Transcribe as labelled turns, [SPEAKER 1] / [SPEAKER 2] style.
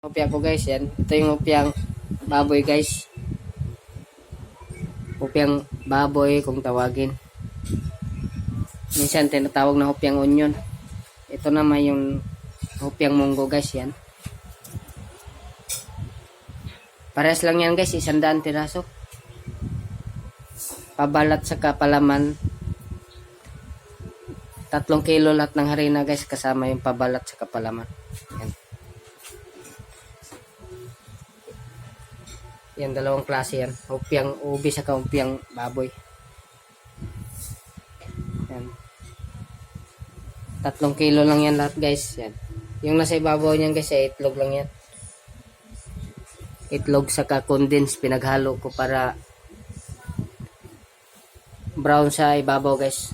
[SPEAKER 1] Hopya ko guys, yan. Ito yung hopyang baboy guys. Hopyang baboy kung tawagin. Minsan tinatawag na hopyang onion. Ito naman yung hopyang munggo guys, yan. Parehas lang yan guys, 100 piraso. Pabalat sa kapalaman. 3 kilo lahat ng harina guys, kasama yung pabalat sa kapalaman. Yan. Yan, dalawang klase yan. Hopyang ubi sa hopyang baboy. Yan. 3 kilo lang yan lahat guys. Yan. Yung nasa ibabaw niyan guys ay itlog lang yan. Itlog sa condense pinaghalo ko para brown sa ibabaw guys.